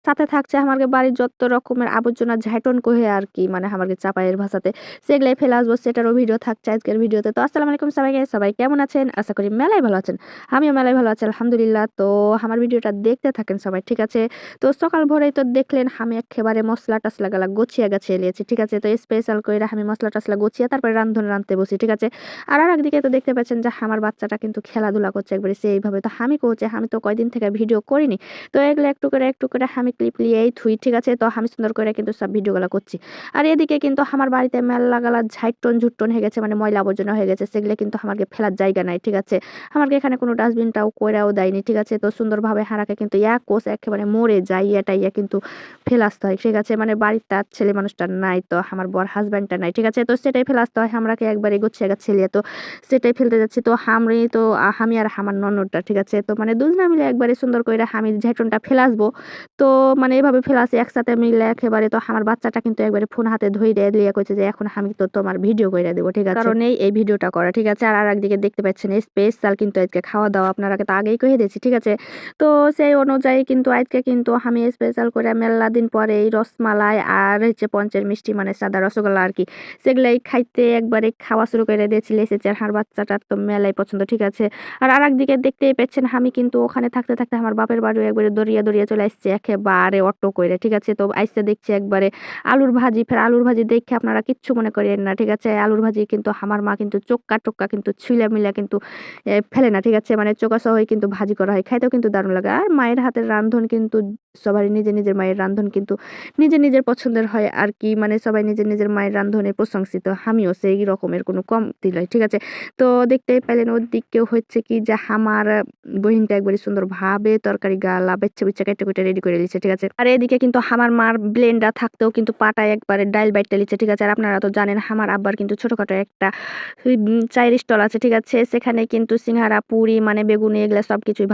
সাথে থাকছে আমাকে বাড়ির যত রকমের আবর্জনা ঝাইটন কহে আর কি মানে আমাকে চাপাইয়ের ভাষাতে সেগুলাই ফেলে আসবো, সেটারও ভিডিও থাকছে আজকের ভিডিওতে। তো আসসালামু আলাইকুম সবাইকে, সবাই কেমন আছেন? আশা করি মেলাই ভালো আছেন। আমিও মেলাই ভালো আছি আলহামদুলিল্লাহ। তো আমার ভিডিওটা দেখতে থাকেন সবাই, ঠিক আছে? তো সকাল ভোরেই তো দেখলেন আমি একেবারে মশলা টসলা গালা গুছিয়ে গাছিয়ে নিয়েছি, ঠিক আছে? তো স্পেশাল করে আমি মশলা টসলা গুছিয়ে তারপরে রাঁধতে বসি, ঠিক আছে? আর একদিকে তো দেখতে পাচ্ছেন যে আমার বাচ্চাটা কিন্তু খেলাধুলা করছে একবারে সেইভাবে। তো আমি করছে আমি তো কয়দিন থেকে ভিডিও করিনি, তো এগুলো একটু করে আমি ক্লিপ লিয়েই থুই, ঠিক আছে? তো আমি সুন্দর করে কিন্তু সব ভিডিওগুলো করছি। আর এদিকে কিন্তু আমার বাড়িতে মেলা গালা ঝাইটন ঝুট্টন হয়ে গেছে, মানে ময়লা আবর্জনা হয়ে গেছে, সেগুলো কিন্তু আমাকে ফেলার জায়গা নাই, ঠিক আছে? আমাকে এখানে কোনো ডাস্টবিনটাও কইরাও দেয়নি, ঠিক আছে? তো সুন্দরভাবে হারাকে কিন্তু এক কোষ একেবারে মরে যায় ইয়া কিন্তু ফেলে আসতে হয়, ঠিক আছে? মানে বাড়ির তার ছেলে মানুষটা নাই, তো আমার বর হাজব্যান্ডটা নাই, ঠিক আছে? তো সেটাই ফেলে আসতে হয় আমাকে একবারে গুছিয়ে গেছে, তো সেটাই ফেলতে যাচ্ছি। তো আমি আর আমার ননদটা, ঠিক আছে? তো মানে দুজনা মিলে একবারে সুন্দর করে আমি ঝাইটনটা ফেলে আসবো। তো মানে এভাবে ফেলে আসি একসাথে মিলে একেবারে। তো আমার বাচ্চাটা কিন্তু একবারে ফোন হাতে ধইরে দিয়ে কইছে যে এখন আমি তো তোমার ভিডিও কইরা দেবো, ঠিক আছে? কারণেই এই ভিডিওটা করা, ঠিক আছে? আর একদিকে দেখতে পাচ্ছেন স্পেশাল কিন্তু আজকে খাওয়া দাওয়া আপনারাকে তো আগেই কয়ে দিয়েছি, ঠিক আছে? তো সেই অনুযায়ী কিন্তু আজকে কিন্তু আমি স্পেশাল করে মেলা দিন পরে এই রসমালাই আর হচ্ছে পঞ্চের মিষ্টি মানে সাদা রসগোল্লা আর কি, সেগুলাই খাইতে একবারে খাওয়া শুরু করে দিয়েছি এসেছে। আর আমার বাচ্চাটার তো মেলাই পছন্দ, ঠিক আছে? আর একদিকে দেখতেই পাচ্ছেন আমি কিন্তু ওখানে থাকতে থাকতে আমার বাপের বাড়ি একবারে দড়িয়ে চলে আসছে একেবারে অটো করে, ঠিক আছে? তো আইসে দেখছি একবারে আলুর ভাজি, ফের আলুর ভাজি দেখে আপনারা কিচ্ছু মনে করেন না, ঠিক আছে? আলুর ভাজি কিন্তু আমার মা কিন্তু চোক্কা টোক্কা কিন্তু ছুইলা মিলা কিন্তু ফেলে না, ঠিক আছে? মানে চোকা সহই কিন্তু ভাজি করা হয়, খাইতেও কিন্তু দারুণ লাগে। আর মায়ের হাতের রান্ধন কিন্তু সবারই নিজের মায়ের রান্ধন কিন্তু নিজের পছন্দের হয় আর কি, মানে সবাই নিজের মায়ের রান্ধনে প্রশংসিত, আমিও সেই রকমের কোনো কমতি নয়, ঠিক আছে? তো দেখতেই পেলেন ওর দিকেও হচ্ছে কি যে আমার বহিনটা একবারে সুন্দরভাবে তরকারি গালা বেচ্ছে বুচ্চা কেটে রেডি করে দিচ্ছে, ঠিক আছে? আর এদিকে কিন্তু আমার মার ব্লেন্ডার থাকতেও কিন্তু পাটায় একবারে ডাইল বাইটটা লিচ্ছে, ঠিক আছে? আর আপনারা তো জানেন আমার আব্বার কিন্তু ছোটখাটো একটা চায়ের স্টল আছে, ঠিক আছে? সেখানে কিন্তু সিঙ্গারা পুরি মানে বেগুনি এগুলা সবকিছুই